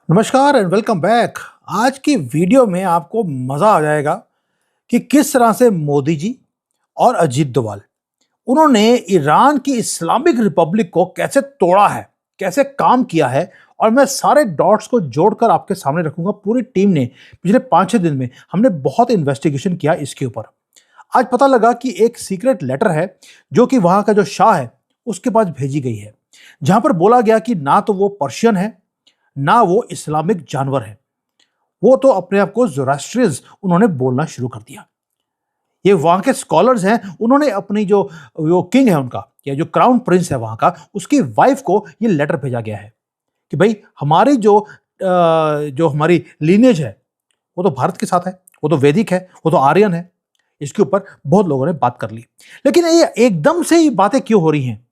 नमस्कार and welcome back. आज की वीडियो में आपको मजा आ जाएगा कि किस तरह से मोदी जी और अजीत डोभाल उन्होंने ईरान की इस्लामिक रिपब्लिक को कैसे तोड़ा है, कैसे काम किया है। और मैं सारे डॉट्स को जोड़कर आपके सामने रखूंगा। पूरी टीम ने पिछले 5-6 दिन में हमने बहुत इन्वेस्टिगेशन किया इसके ऊपर। आज पता लगा कि एक सीक्रेट लेटर है जो कि वहां का जो शाह है उसके पास भेजी गई है, जहां पर बोला गया कि ना तो वो पर्शियन है ना वो इस्लामिक जानवर है, वो तो अपने आप को ज़ोरास्ट्रियंस उन्होंने बोलना शुरू कर दिया। ये वहां के स्कॉलर्स हैं, उन्होंने अपनी जो वो किंग है उनका या जो क्राउन प्रिंस है वहां का, उसकी वाइफ को ये लेटर भेजा गया है कि भाई हमारी जो हमारी लीनेज है वो तो भारत के साथ है, वो तो वैदिक है, वो तो आर्यन है। इसके ऊपर बहुत लोगों ने बात कर ली। लेकिन ये एकदम से ही बातें क्यों हो रही हैं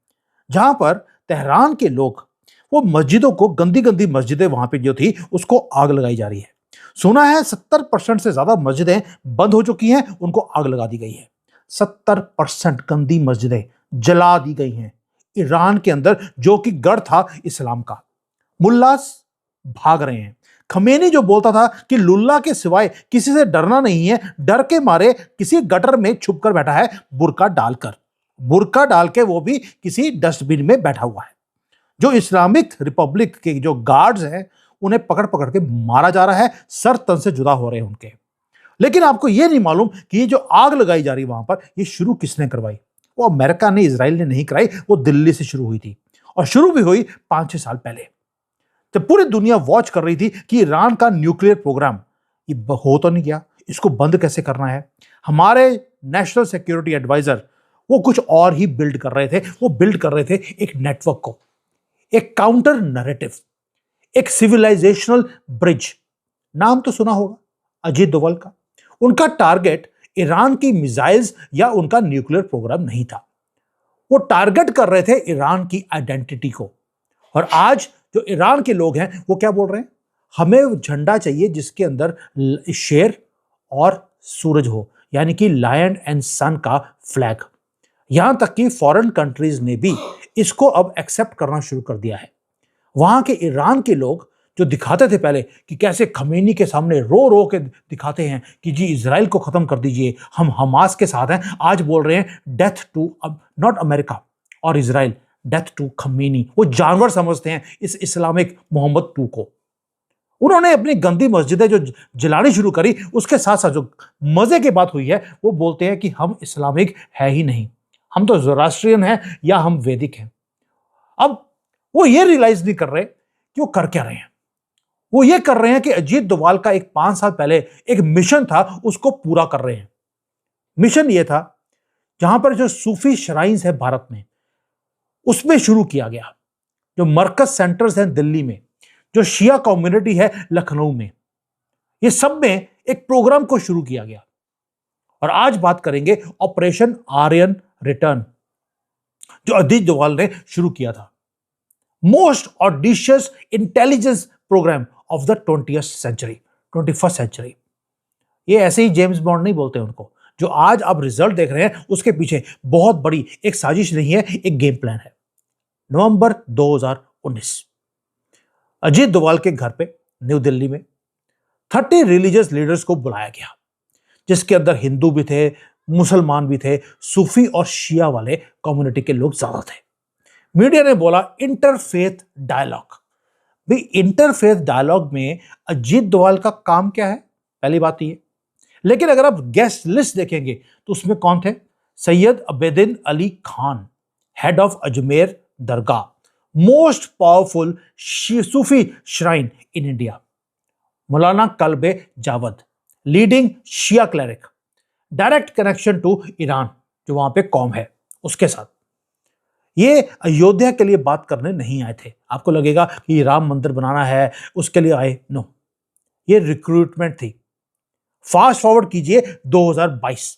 जहां पर तेहरान के लोग वो मस्जिदों को, गंदी गंदी मस्जिदें वहां पे जो थी उसको आग लगाई जा रही है। सुना है 70% से ज्यादा मस्जिदें बंद हो चुकी हैं, उनको आग लगा दी गई है। 70% गंदी मस्जिदें जला दी गई हैं ईरान के अंदर, जो कि गढ़ था इस्लाम का। मुल्लास भाग रहे हैं। खमेनी जो बोलता था कि लुल्ला के सिवाय किसी से डरना नहीं है, डर के मारे किसी गटर में छुप कर बैठा है, बुर्का डाल के वो भी किसी डस्टबिन में बैठा हुआ है। जो इस्लामिक रिपब्लिक के जो गार्ड्स हैं उन्हें पकड़ पकड़ के मारा जा रहा है, सर तन से जुदा हो रहे हैं उनके। लेकिन आपको यह नहीं मालूम कि ये जो आग लगाई जा रही है वहां पर, ये शुरू किसने करवाई? वो अमेरिका ने, इजराइल ने नहीं कराई, वो दिल्ली से शुरू हुई थी। और शुरू भी हुई 5-6 साल पहले, जब पूरी दुनिया वॉच कर रही थी कि ईरान का न्यूक्लियर प्रोग्राम ये हो तो नहीं गया, इसको बंद कैसे करना है। हमारे नेशनल सिक्योरिटी एडवाइजर वो कुछ और ही बिल्ड कर रहे थे। वो बिल्ड कर रहे थे एक नेटवर्क को, एक काउंटर नैरेटिव, एक सिविलाइजेशनल ब्रिज। नाम तो सुना होगा अजीत डोभाल का। उनका टारगेट ईरान की मिसाइल्स या उनका न्यूक्लियर प्रोग्राम नहीं था। वो टारगेट कर रहे थे ईरान की आइडेंटिटी को। और आज जो ईरान के लोग हैं वो क्या बोल रहे हैं? हमें झंडा चाहिए जिसके अंदर शेर और सूरज हो, यानी कि लायन एंड सन का फ्लैग। यहां तक कि फॉरेन कंट्रीज ने भी इसको अब एक्सेप्ट करना शुरू कर दिया है। वहां के ईरान के लोग जो दिखाते थे पहले कि कैसे खमेनी के सामने रो रो के दिखाते हैं कि जी इजराइल को खत्म कर दीजिए, हम हमास के साथ हैं, आज बोल रहे हैं डेथ टू नॉट अमेरिका और इजराइल, डेथ टू खमेनी। वो जानवर समझते हैं इस इस्लामिक मोहम्मद टू को। उन्होंने अपनी गंदी मस्जिदें जो जलानी शुरू करी, उसके साथ साथ जो मजे की बात हुई है वो बोलते हैं कि हम इस्लामिक है ही नहीं, हम तो ज़ोरास्ट्रियन हैं या हम वैदिक हैं। अब वो ये रियलाइज नहीं कर रहे कि वो कर क्या रहे हैं। वो ये कर रहे हैं कि अजीत डोभाल का एक 5 साल पहले एक मिशन था, उसको पूरा कर रहे हैं। मिशन ये था, जहां पर जो सूफी श्राइन्स है भारत में, उसमें शुरू किया गया। जो मरकज सेंटर्स हैं दिल्ली में, जो शिया कम्युनिटी है लखनऊ में, ये सब में एक प्रोग्राम को शुरू किया गया। और आज बात करेंगे ऑपरेशन आर्यन रिटर्न, जो अजीत डोभाल ने शुरू किया था। Most audacious intelligence programme of the 21st century. ये ऐसे ही जेम्स बॉन्ड नहीं बोलते उनको। जो आज आप रिजल्ट देख रहे हैं उसके पीछे बहुत बड़ी एक साजिश नहीं है, एक गेम प्लान है। नवंबर 2019 अजीत डोभाल के घर पे न्यू दिल्ली में 30 रिलीजियस लीडर्स को बुलाया गया, जिसके अंदर हिंदू भी थे, मुसलमान भी थे, सूफी और शिया वाले कम्युनिटी के लोग ज्यादा थे। मीडिया ने बोला इंटरफेथ डायलॉग। भाई इंटरफेथ डायलॉग में अजीत डोभाल का काम क्या है? पहली बात ये। लेकिन अगर आप गेस्ट लिस्ट देखेंगे तो उसमें कौन थे? Syed Abedin Ali Khan, head of Ajmer Dargah, most powerful Sufi shrine in India. Maulana Kalbe Jawad, leading Shia cleric, direct connection to Iran, जो वहां पे कौम है उसके साथ। ये अयोध्या के लिए बात करने नहीं आए थे। आपको लगेगा कि राम मंदिर बनाना है उसके लिए आए, नो, ये रिक्रूटमेंट थी। फास्ट फॉरवर्ड कीजिए 2022,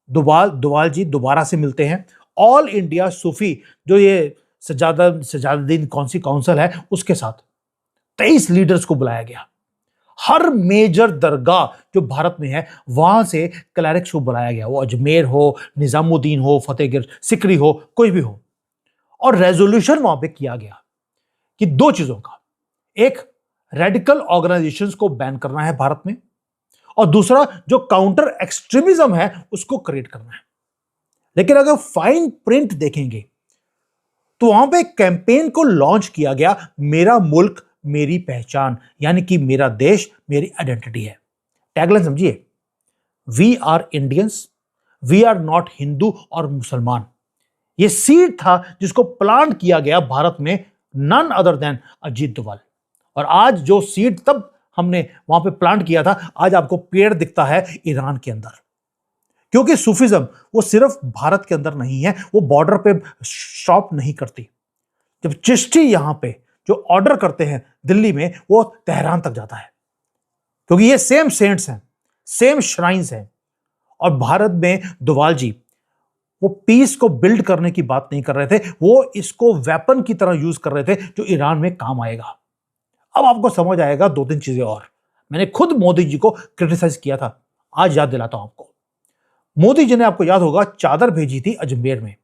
डोभाल जी दोबारा से मिलते हैं ऑल इंडिया सूफी, जो ये सजादुद्दीन कौन सी काउंसिल है उसके साथ। 23 लीडर्स को बुलाया गया। हर मेजर दरगाह जो भारत में है वहां से क्लैरिक्स को बुलाया गया, वो अजमेर हो, निजामुद्दीन हो, फतेहगढ़ सिकरी हो, कोई भी हो। और रेजोल्यूशन वहां पे किया गया कि 2 चीजों का, एक रेडिकल ऑर्गेनाइजेशंस को बैन करना है भारत में, और दूसरा जो काउंटर एक्सट्रीमिज्म है उसको क्रिएट करना है। लेकिन अगर फाइन प्रिंट देखेंगे तो वहां पे एक कैंपेन को लॉन्च किया गया, मेरा मुल्क मेरी पहचान, यानी कि मेरा देश मेरी आइडेंटिटी है। टैगलाइन समझिए, we are Indians, we are not Hindu और मुसलमान। यह सीड था जिसको प्लांट किया गया भारत में none other than Ajit Doval. और आज जो सीड तब हमने वहां पे प्लांट किया था, आज आपको पेड़ दिखता है ईरान के अंदर। क्योंकि सूफिज्म वो सिर्फ भारत के अंदर नहीं है, वो बॉर्डर पे स्टॉप नहीं करती। जब चिश्ती यहां पे जो ऑर्डर करते हैं दिल्ली में, वो तेहरान तक जाता है, क्योंकि ये सेम सेंट्स हैं, सेम श्राइन्स हैं। और भारत में डोभाल जी वो पीस को बिल्ड करने की बात नहीं कर रहे थे, वो इसको वेपन की तरह यूज कर रहे थे जो ईरान में काम आएगा। अब आपको समझ आएगा दो तीन चीजें और। मैंने खुद मोदी जी को क्रिटिसाइज किया था, आज याद दिलाता हूं आपको। मोदी जी ने, आपको याद होगा, चादर भेजी थी अजमेर में।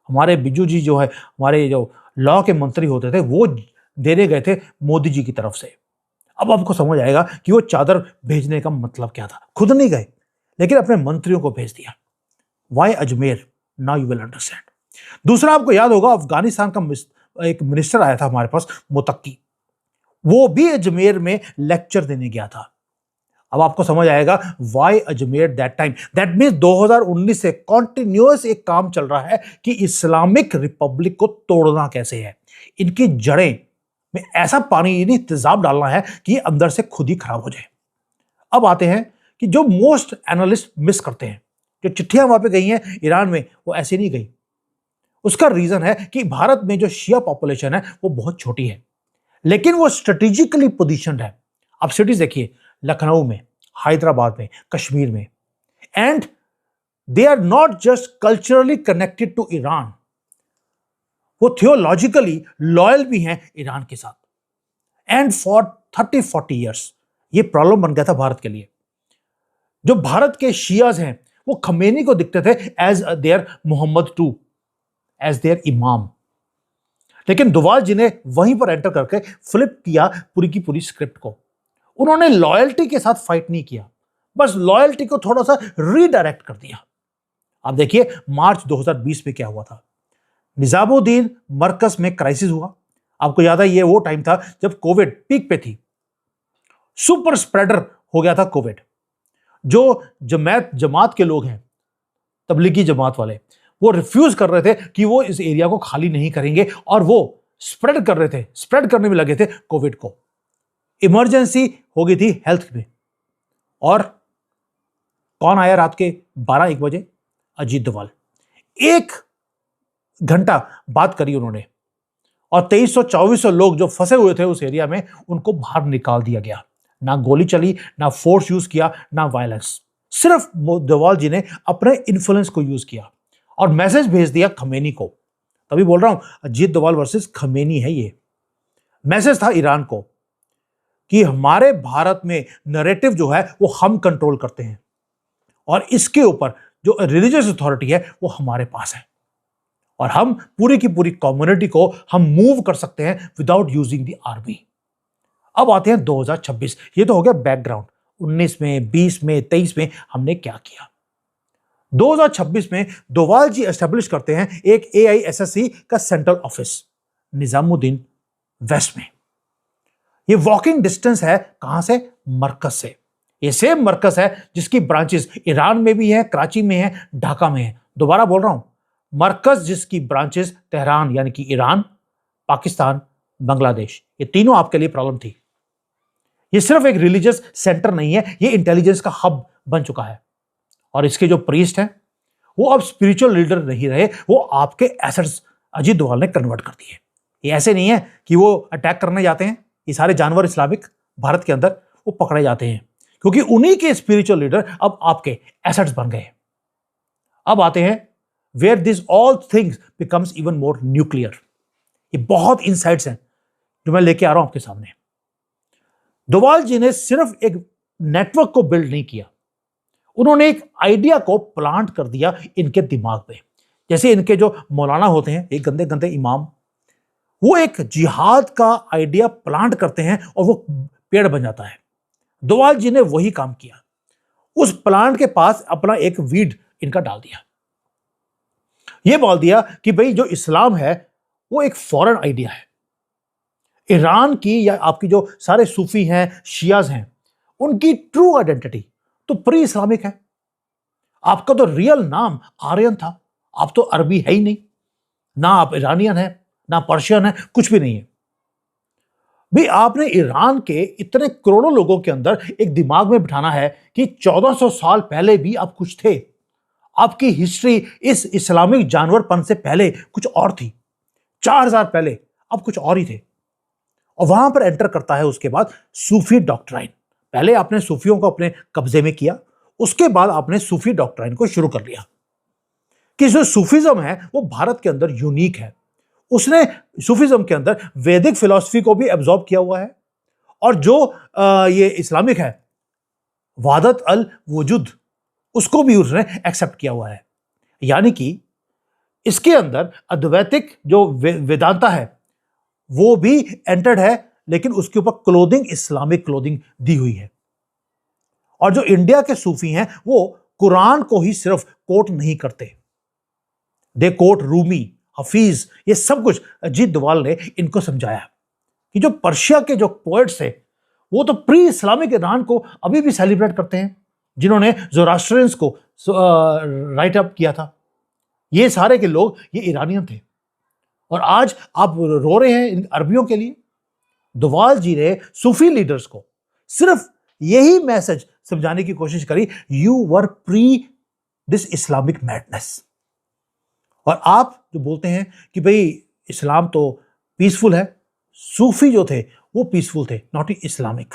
हमारे बिजू जी जो है, हमारे जो लॉ के मंत्री होते थे, वो देने गए थे मोदी जी की तरफ से। अब आपको समझ आएगा कि वो चादर भेजने का मतलब क्या था। खुद नहीं गए, लेकिन अपने मंत्रियों को भेज दिया। Why Ajmer? Now you will understand. दूसरा, आपको याद होगा, अफगानिस्तान का एक मिनिस्टर आया था हमारे पास, मुतक्की, वो भी अजमेर में लेक्चर देने गया था। अब आपको समझ आएगा why Ajmer that time. That means 2019 से कॉन्टिन्यूअस एक काम चल रहा है कि इस्लामिक रिपब्लिक को तोड़ना कैसे है, इनकी जड़ें में ऐसा पानी यानी तेजाब डालना है कि ये अंदर से खुद ही खराब हो जाए। अब आते हैं कि जो मोस्ट एनालिस्ट मिस करते हैं, जो चिट्ठियां वहां पे गई हैं ईरान में, वो ऐसे नहीं गई। उसका रीजन है कि भारत में जो शिया पॉपुलेशन है वो बहुत छोटी है, लेकिन वो स्ट्रेटेजिकली पोजीशनड है। आप सिटीज देखिए, लखनऊ में, हैदराबाद में, कश्मीर में, and they are not just culturally connected to Iran, वो थियोलॉजिकली लॉयल भी हैं ईरान के साथ। एंड फॉर 30-40 ईयर्स ये प्रॉब्लम बन गया था भारत के लिए। जो भारत के शियाज हैं वो खमेनी को दिखते थे as their Muhammad too, as their imam. लेकिन डोभाल जी ने वहीं पर एंटर करके फ्लिप किया पूरी की पूरी स्क्रिप्ट को। उन्होंने लॉयल्टी के साथ फाइट नहीं किया, बस लॉयल्टी को थोड़ा सा रीडायरेक्ट कर दिया। आप देखिए मार्च 2020 में क्या हुआ था। निजामुद्दीन मरकज में क्राइसिस हुआ। आपको याद है ये वो टाइम था जब कोविड पीक पे थी, सुपर स्प्रेडर हो गया था कोविड। जो जमात के लोग हैं, तबलीगी जमात वाले, वो रिफ्यूज कर रहे थे कि वो इस एरिया को खाली नहीं करेंगे, और वो स्प्रेड कर रहे थे, स्प्रेड करने में लगे थे कोविड को। इमरजेंसी हो गई थी हेल्थ में, और कौन आया रात के 12-1 बजे? अजीत डोभाल। 1 घंटा बात करी उन्होंने, और 2300-2400 लोग जो फंसे हुए थे उस एरिया में, उनको बाहर निकाल दिया गया। ना गोली चली, ना फोर्स यूज किया, ना वायलेंस। सिर्फ डोभाल जी ने अपने इन्फ्लुएंस को यूज किया और मैसेज भेज दिया खमेनी को। तभी बोल रहा हूं अजीत डोभाल वर्सेस खमेनी है ये। मैसेज था ईरान को कि हमारे भारत में नैरेटिव जो है वो हम कंट्रोल करते हैं, और इसके ऊपर जो रिलीजियस अथॉरिटी है वो हमारे पास है, और हम पूरी की पूरी कम्युनिटी को हम मूव कर सकते हैं विदाउट यूजिंग द आर्मी। अब आते हैं 2026। ये तो हो गया बैकग्राउंड। 19 में, 20 में, 23 में हमने क्या किया। 2026 में डोभाल जी एस्टेब्लिश करते हैं एक AISSE का सेंट्रल ऑफिस निजामुद्दीन वेस्ट में। ये वॉकिंग डिस्टेंस है कहां से? मरकज से। ये सेम मरकज है जिसकी ब्रांचेस ईरान में भी है, कराची में है, ढाका में है। दोबारा बोल रहा हूं, मरकज जिसकी ब्रांचेस तेहरान यानी कि ईरान, पाकिस्तान, बांग्लादेश, ये तीनों आपके लिए प्रॉब्लम थी। ये सिर्फ एक रिलीजियस सेंटर नहीं है, ये इंटेलिजेंस का हब बन चुका है। और इसके जो प्रीस्ट हैं वो अब स्पिरिचुअल लीडर नहीं रहे, वो आपके एसेट्स अजीत डोभाल ने कन्वर्ट कर दिए। ये ऐसे नहीं है कि वो अटैक करने जाते हैं, ये सारे जानवर इस्लामिक भारत के अंदर वो पकड़े जाते हैं, क्योंकि उन्हीं के स्पिरिचुअल लीडर अब आपके एसेट्स बन गए। अब आते हैं where this all things becomes even more nuclear. ये बहुत इनसाइट्स हैं जो मैं लेके आ रहा हूं आपके सामने। डोभाल जी ने सिर्फ एक नेटवर्क को बिल्ड नहीं किया, उन्होंने एक आइडिया को प्लांट कर दिया इनके दिमाग में। जैसे इनके जो मौलाना होते हैं, एक गंदे गंदे इमाम, वो एक जिहाद का आइडिया प्लांट करते हैं और वो पेड़ बन जाता है। डोवाल जी ने वही काम किया, उस प्लांट के पास अपना एक वीड इनका डाल दिया। ये बोल दिया कि भाई जो इस्लाम है वो एक फॉरेन आइडिया है। ईरान की या आपकी जो सारे सूफी हैं, शियाज हैं, उनकी ट्रू आइडेंटिटी तो प्री इस्लामिक है। आपका तो रियल नाम आर्यन था, आप तो अरबी है ही नहीं, ना आप ईरानियन है, ना पर्शियन है, कुछ भी नहीं है। भाई आपने ईरान के इतने करोड़ों लोगों के अंदर एक दिमाग में बिठाना है कि 1400 साल पहले भी आप कुछ थे। आपकी हिस्ट्री इस इस्लामिक जानवरपन से पहले कुछ और थी। 4000 पहले आप कुछ और ही थे। और वहां पर एंटर करता है उसके बाद सूफी डॉक्ट्राइन। पहले आपने सूफियों को अपने कब्जे में किया, उसके बाद आपने सूफी डॉक्ट्राइन को शुरू कर लिया कि जो सूफिज्म है वो भारत के अंदर यूनिक है। उसने सूफिज्म के अंदर वैदिक फिलॉसफी को भी एब्जॉर्ब किया हुआ है, और जो ये इस्लामिक है वादत अल वजूद, उसको भी उसने एक्सेप्ट किया हुआ है। यानी कि इसके अंदर अद्वैतिक जो वेदांता है वो भी एंटर्ड है, लेकिन उसके ऊपर क्लोथिंग इस्लामिक क्लोथिंग दी हुई है। और जो इंडिया के सूफी हैं वो कुरान को ही सिर्फ कोट नहीं करते, दे कोट रूमी, हफीज, ये सब कुछ अजीत डोवाल ने इनको समझाया कि जो पर्शिया के जो पोएट्स थे वो तो प्री इस्लामिक ईरान को अभी भी सेलिब्रेट करते हैं, जिन्होंने ज़ोरास्ट्रियंस को राइट अप किया था। ये सारे के लोग ये ईरानियन थे। और आज आप रो रहे हैं इन अरबियों के लिए। डोवाल जी ने सूफी लीडर्स को सिर्फ यही मैसेज समझाने की कोशिश करी, you were pre this Islamic madness. और आप जो बोलते हैं कि भाई इस्लाम तो पीसफुल है, सूफी जो थे वो पीसफुल थे, नॉट इस्लामिक।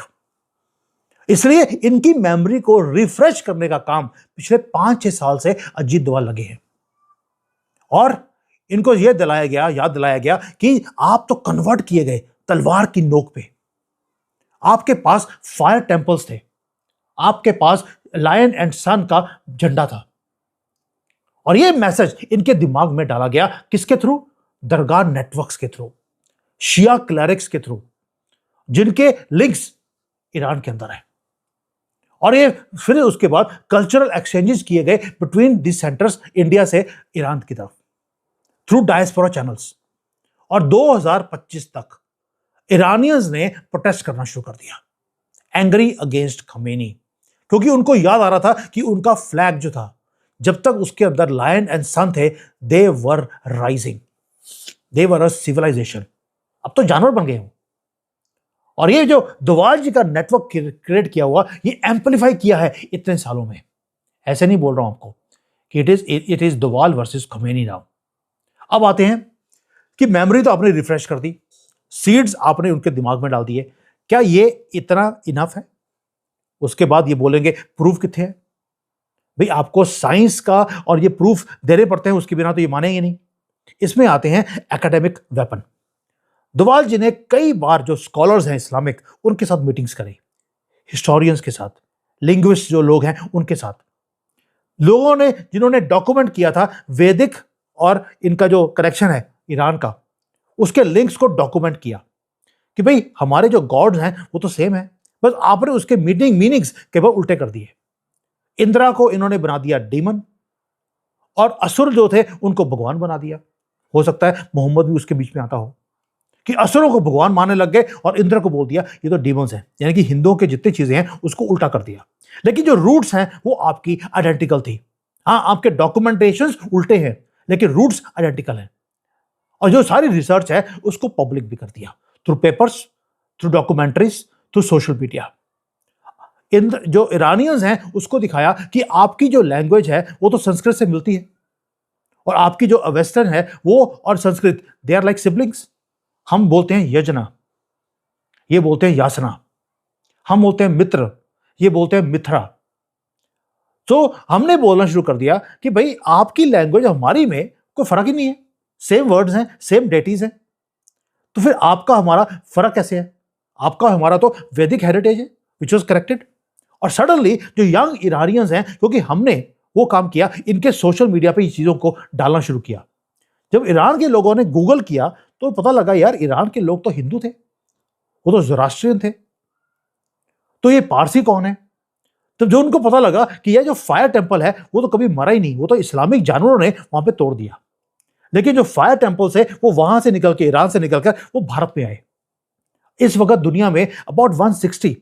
इसलिए इनकी मेमोरी को रिफ्रेश करने का काम पिछले 5-6 साल से अजीत डोवाल लगे हैं। और इनको यह याद दिलाया गया कि आप तो कन्वर्ट किए गए तलवार की नोक पे। आपके पास फायर टेंपल्स थे, आपके पास लायन एंड सन का झंडा था। और यह मैसेज इनके दिमाग में डाला गया किसके थ्रू? दरगाह नेटवर्क्स के थ्रू, शिया क्लरिक्स के थ्रू, जिनके लिंक्स ईरान के अंदर है। और ये फिर उसके बाद कल्चरल एक्सचेंजेस किए गए बिटवीन दिस सेंटर्स, इंडिया से ईरान की तरफ, थ्रू डायस्पोरा चैनल्स। और 2025 तक ईरानियंस ने प्रोटेस्ट करना शुरू कर दिया, एंग्री अगेंस्ट खमेनी, क्योंकि उनको याद आ रहा था कि उनका फ्लैग जो था, जब तक उसके अंदर लायन एंड सन थे, दे वर राइजिंग, दे वर अ सिविलाइजेशन। अब तो जानवर बन गए हो। और ये जो डोवाल जी का नेटवर्क क्रिएट किया हुआ, ये एम्पलीफाई किया है इतने सालों में। ऐसे नहीं बोल रहा हूं आपको कि it is Doval versus Khamenei now. अब आते हैं कि मेमोरी तो आपने रिफ्रेश कर दी, सीड्स आपने उनके दिमाग में डाल दिए, क्या ये इतना इनफ है? उसके बाद ये बोलेंगे प्रूफ कितने हैं? भाई आपको साइंस का और ये प्रूफ देने पड़ते हैं, उसके बिना तो ये मानेंगे नहीं। इसमें आते हैं एकेडमिक वेपन। डोवाल जी ने कई बार जो स्कॉलर्स हैं इस्लामिक, उनके साथ मीटिंग्स करी, हिस्टोरियंस के साथ, लिंग्विस्ट जो लोग हैं उनके साथ, लोगों ने जिन्होंने डॉक्यूमेंट किया था वैदिक और इनका जो कनेक्शन है ईरान का, उसके लिंक्स को डॉक्यूमेंट किया कि भाई हमारे जो गॉड्स हैं वो तो सेम है, बस आपने उसके मीनिंग्स केवल उल्टे कर दिए। इंद्रा को इन्होंने बना दिया डीमन, और असुर जो थे उनको भगवान बना दिया। हो सकता है मोहम्मद भी उसके बीच में आता हो कि असुरों को भगवान मानने लग गए और इंद्र को बोल दिया ये तो डीमंस हैं, यानी कि हिंदुओं के जितनी चीजें हैं उसको उल्टा कर दिया। लेकिन जो रूट्स हैं वो आपकी आइडेंटिकल थी। हाँ, आपके डॉक्यूमेंटेशंस उल्टे हैं लेकिन रूट्स आइडेंटिकल हैं। और जो सारी रिसर्च है उसको पब्लिक भी कर दिया, through papers, through documentaries, through social media. जो ईरानियंस हैं उसको दिखाया कि आपकी जो लैंग्वेज है वो तो संस्कृत से मिलती है, और आपकी जो वेस्टर्न है वो और Sanskrit, they are like siblings. हम बोलते हैं यजना, ये बोलते हैं यासना, हम बोलते हैं मित्र, ये बोलते हैं मिथरा। तो हमने बोलना शुरू कर दिया कि भाई आपकी लैंग्वेज हमारी में कोई फर्क ही नहीं है, सेम वर्ड्स हैं, सेम डेटीज हैं, तो फिर आपका हमारा फर्क कैसे है? आपका हमारा तो वैदिक हेरिटेज है विच वॉज करेक्टेड। और सडनली जो यंग ईरानियंस हैं, क्योंकि हमने वो काम किया, इनके सोशल मीडिया पे ये चीजों को डालना शुरू किया। जब ईरान के लोगों ने गूगल किया तो पता लगा यार ईरान के लोग तो हिंदू थे, वो तो ज़ोरास्ट्रियन थे, तो ये पारसी कौन है? तब जो उनको पता लगा कि यह जो फायर टेम्पल है वो तो कभी मरा ही नहीं, वो तो इस्लामिक जानवरों ने वहां पे तोड़ दिया। लेकिन जो फायर टेम्पल्स है वो वहां से निकल के, ईरान से निकलकर वो भारत में आए। इस वक्त दुनिया में अबाउट 160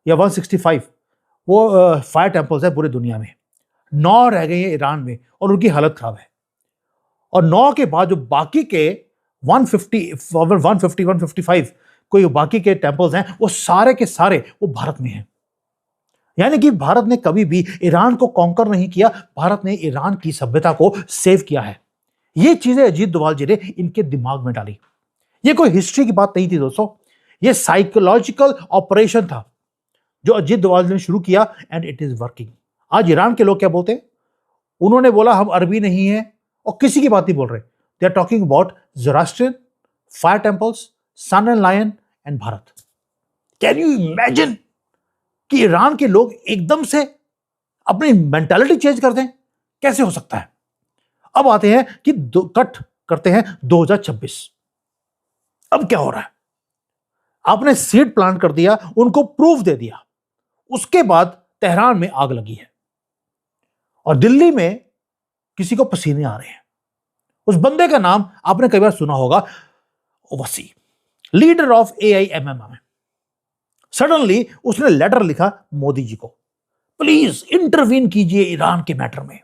या 165 वो फायर टेम्पल्स है पूरी दुनिया में। 9 रह गए हैं ईरान में और उनकी हालत खराब है। और 9 के बाद जो बाकी के 155 कोई बाकी के टेम्पल्स हैं वो सारे के सारे वो भारत में हैं। यानी कि भारत ने कभी भी ईरान को कॉन्कर नहीं किया, भारत ने ईरान की सभ्यता को सेव किया है। ये चीजें अजीत डोभाल जी ने इनके दिमाग में डाली। ये कोई हिस्ट्री की बात नहीं थी दोस्तों, ये साइकोलॉजिकल ऑपरेशन था जो अजीत डोभाल ने शुरू किया एंड इट इज वर्किंग। आज ईरान के लोग क्या बोलते हैं? उन्होंने बोला हम अरबी नहीं है और किसी की बात नहीं बोल रहे। They are talking about Zoroastrian, fire temples, sun and lion and Bharat. Can you imagine कि ईरान के लोग एकदम से अपनी मेंटालिटी चेंज कर दें? कैसे हो सकता है? अब आते हैं कि कट करते हैं 2026। अब क्या हो रहा है? आपने सीड प्लांट कर दिया, उनको प्रूफ दे दिया, उसके बाद तेहरान में आग लगी है और दिल्ली में किसी को पसीने आ रहे हैं। उस बंदे का नाम आपने कई बार सुना होगा, Owaisi, leader of AIMM। Suddenly उसने लेटर लिखा मोदी जी को, प्लीज इंटरवीन कीजिए ईरान के मैटर में,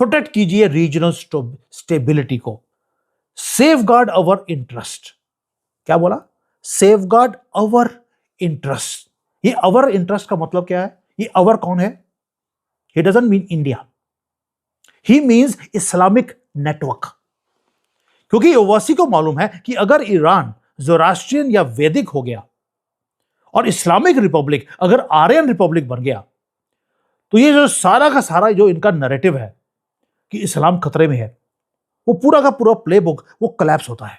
प्रोटेक्ट कीजिए रीजनल स्टेबिलिटी को, सेफगार्ड अवर इंटरेस्ट। क्या बोला? सेफगार्ड अवर इंटरेस्ट। ये अवर इंटरेस्ट का मतलब क्या है? ये अवर कौन है? He doesn't mean India, he means Islamic network. क्योंकि ओवैसी को मालूम है कि अगर ईरान ज़ोरास्ट्रियन या वैदिक हो गया और इस्लामिक रिपब्लिक अगर आर्यन रिपब्लिक बन गया, तो ये जो सारा का सारा जो इनका नैरेटिव है कि इस्लाम खतरे में है, वो पूरा का पूरा प्लेबुक वो कोलैप्स होता है।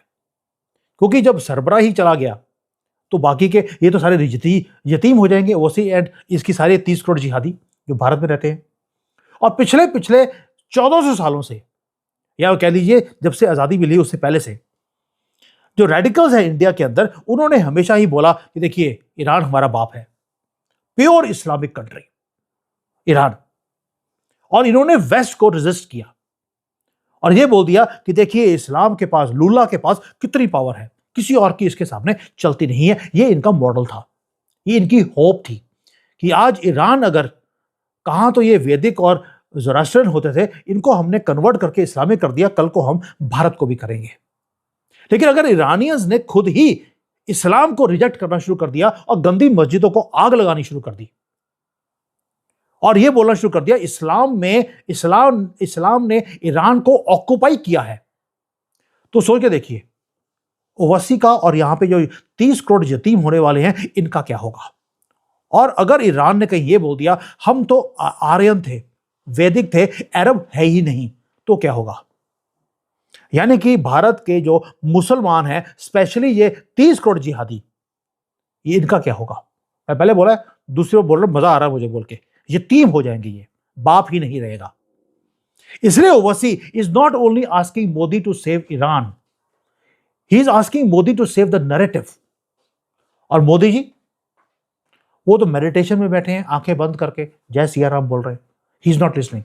क्योंकि जब सरबराह ही चला गया तो बाकी के ये तो सारे यतीम हो जाएंगे, ओवैसी एंड इसकी सारे 30 करोड़ जिहादी जो भारत में रहते हैं। और पिछले 1400 सालों से, या कह लीजिए जब से आजादी मिली उससे पहले से, जो रेडिकल्स हैं इंडिया के अंदर, उन्होंने हमेशा ही बोला कि देखिए ईरान हमारा बाप है, प्योर इस्लामिक कंट्री ईरान। और इन्होंने वेस्ट को रेजिस्ट किया और यह बोल दिया कि देखिए इस्लाम के पास, लुल्ला के पास कितनी पावर है, किसी और की इसके सामने चलती नहीं है। ये इनका मॉडल था, ये इनकी होप थी कि आज ईरान अगर कहां तो ये वैदिक और ज़ोरास्ट्रियन होते थे, इनको हमने कन्वर्ट करके इस्लामिक कर दिया, कल को हम भारत को भी करेंगे। लेकिन अगर ईरानियंस ने खुद ही इस्लाम को रिजेक्ट करना शुरू कर दिया और गंदी मस्जिदों को आग लगानी शुरू कर दी और यह बोलना शुरू कर दिया इस्लाम ने ईरान को ऑक्युपाई किया है, तो सोच के देखिए ओवैसी का और यहां पे जो 30 करोड़ यतीम होने वाले हैं, इनका क्या होगा। और अगर ईरान ने कहीं यह बोल दिया हम तो आर्यन थे, वैदिक थे, अरब है ही नहीं, तो क्या होगा। यानी कि भारत के जो मुसलमान हैं, स्पेशली ये 30 करोड़ जिहादी, ये इनका क्या होगा। मैं पहले बोला, दूसरी बार बोल रहा हूं, मजा आ रहा है मुझे बोल के, यतीम हो जाएंगे, ये बाप ही नहीं रहेगा। इसलिए Owaisi is not only asking Modi to save Iran, he is asking Modi to save the narrative. और मोदी जी वो तो मेडिटेशन में बैठे हैं, आंखें बंद करके जय सिया राम बोल रहे हैं। ही इज नॉट लिसनिंग,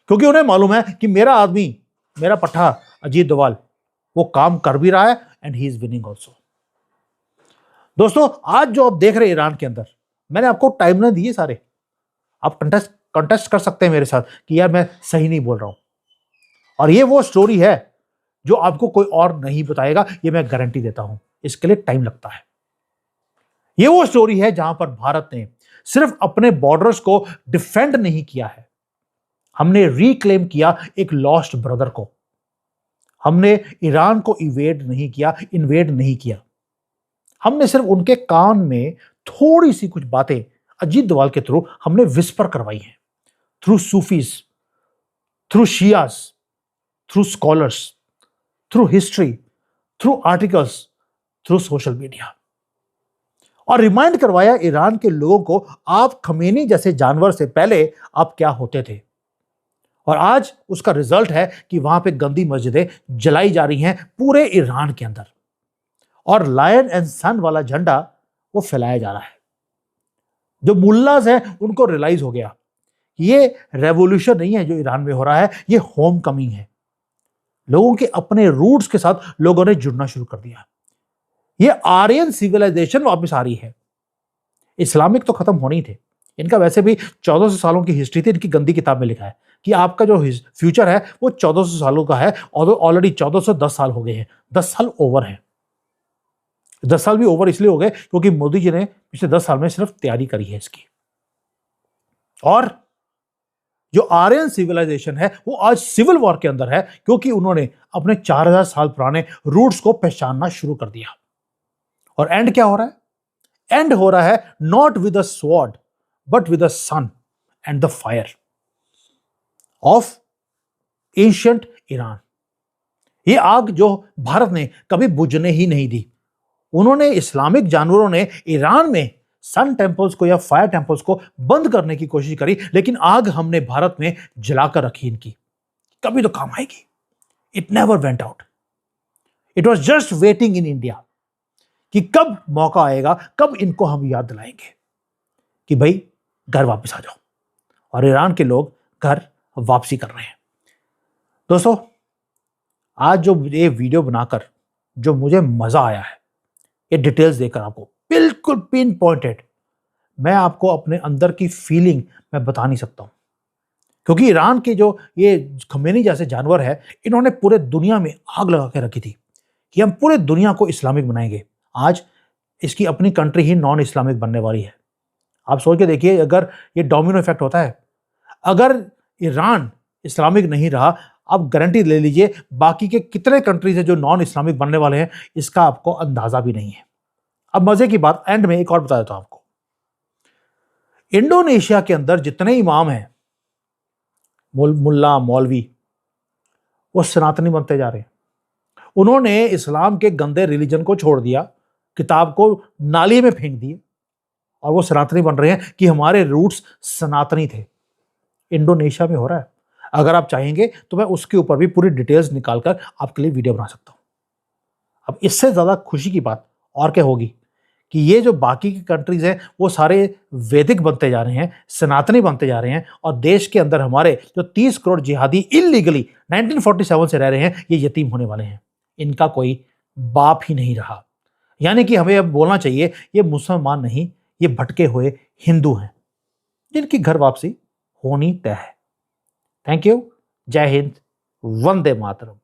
क्योंकि उन्हें मालूम है कि मेरा आदमी, मेरा पट्टा अजीत डोभाल, वो काम कर भी रहा है and he is winning also. दोस्तों आज जो आप देख रहे हैं ईरान के अंदर, मैंने आपको टाइमलाइन दी है सारे, आप कंटेस्ट कर सकते हैं मेरे साथ कि यार मैं सही नहीं बोल रहा हूं। और ये वो स्टोरी है जो आपको कोई और नहीं बताएगा, ये मैं गारंटी देता हूं। इसके लिए टाइम लगता है। ये वो स्टोरी है जहां पर भारत ने सिर्फ अपने बॉर्डर्स को डिफेंड नहीं किया है, हमने रिक्लेम किया एक लॉस्ट ब्रदर को। हमने ईरान को इन्वेड नहीं किया। हमने सिर्फ उनके कान में थोड़ी सी कुछ बातें अजीत डोभाल के थ्रू हमने विस्पर करवाई हैं, through Sufis, through Shias, through scholars, through history, through articles, through social media, और रिमाइंड करवाया ईरान के लोगों को आप खमेनी जैसे जानवर से पहले आप क्या होते थे। और आज उसका रिजल्ट है कि वहां पे गंदी मस्जिदें जलाई जा रही हैं पूरे ईरान के अंदर, और लायन एंड सन वाला झंडा वो फैलाया जा रहा है। जो मुल्लाज हैं उनको रियलाइज हो गया ये रेवोल्यूशन नहीं है जो ईरान में हो रहा है, ये होम कमिंग है। लोगों के अपने रूट्स के साथ लोगों ने जुड़ना शुरू कर दिया। ये आर्यन सिविलाइजेशन वापस आ रही है। इस्लामिक तो खत्म होने ही थे, इनका वैसे भी 1400 सालों की हिस्ट्री थी। इनकी गंदी किताब में लिखा है कि आपका जो फ्यूचर है वो 1400 सालों का है, और ऑलरेडी 1410 साल हो गए हैं। 10 साल ओवर है। 10 साल भी ओवर इसलिए हो गए क्योंकि मोदी जी ने पिछले 10 साल में सिर्फ तैयारी करी है इसकी। और जो आर्यन सिविलाइजेशन है वो आज सिविल वॉर के अंदर है, क्योंकि उन्होंने अपने 4000 साल पुराने रूट्स को पहचानना शुरू कर दिया। और एंड क्या हो रहा है? एंड हो रहा है not with a sword but with a sun and the fire of ancient Iran. ये आग जो भारत ने कभी बुझने ही नहीं दी। उन्होंने, इस्लामिक जानवरों ने ईरान में सन टेम्पल्स को या फायर टेम्पल्स को बंद करने की कोशिश करी, लेकिन आग हमने भारत में जलाकर रखी इनकी। कभी तो काम आएगी। It never went out. It was just waiting in India कि कब मौका आएगा, कब इनको हम याद दिलाएंगे कि भाई घर वापस आ जाओ। और ईरान के लोग घर वापसी कर रहे हैं। दोस्तों, आज जो ये वीडियो बनाकर जो मुझे मजा आया है, ये डिटेल्स देकर आपको बिल्कुल पिन पॉइंटेड, मैं आपको अपने अंदर की फीलिंग मैं बता नहीं सकता हूं। क्योंकि ईरान के जो ये खमेनी जैसे जानवर है, इन्होंने पूरे दुनिया में आग लगा के रखी थी कि हम पूरे दुनिया को इस्लामिक बनाएंगे। आज इसकी अपनी कंट्री ही नॉन इस्लामिक बनने वाली है। आप सोच के देखिए, अगर ये डोमिनो इफेक्ट होता है, अगर ईरान इस्लामिक नहीं रहा, आप गारंटी ले लीजिए बाकी के कितने कंट्रीज है जो नॉन इस्लामिक बनने वाले हैं, इसका आपको अंदाजा भी नहीं है। अब मजे की बात, एंड में एक और बता देता हूं आपको। इंडोनेशिया के अंदर जितने इमाम हैं, मुल्ला मौलवी, वो सनातनी बनते जा रहे हैं। उन्होंने इस्लाम के गंदे रिलीजन को छोड़ दिया, किताब को नाली में फेंक दिए, और वो सनातनी बन रहे हैं कि हमारे रूट्स सनातनी थे। इंडोनेशिया में हो रहा है। अगर आप चाहेंगे तो मैं उसके ऊपर भी पूरी डिटेल्स निकालकर आपके लिए वीडियो बना सकता हूं। अब इससे ज्यादा खुशी की बात और क्या होगी कि ये जो बाकी की कंट्रीज हैं वो सारे वैदिक बनते जा रहे हैं, सनातनी बनते जा रहे हैं, और देश के अंदर हमारे जो 30 करोड़ जिहादी इलीगली 1947 से रह रहे हैं, ये यतीम होने वाले हैं। इनका कोई बाप ही नहीं रहा। यानी कि हमें अब बोलना चाहिए ये मुसलमान नहीं, ये भटके हुए हिंदू हैं जिनकी घर वापसी होनी तय है। Thank you. जय हिंद। वंदे मातरम।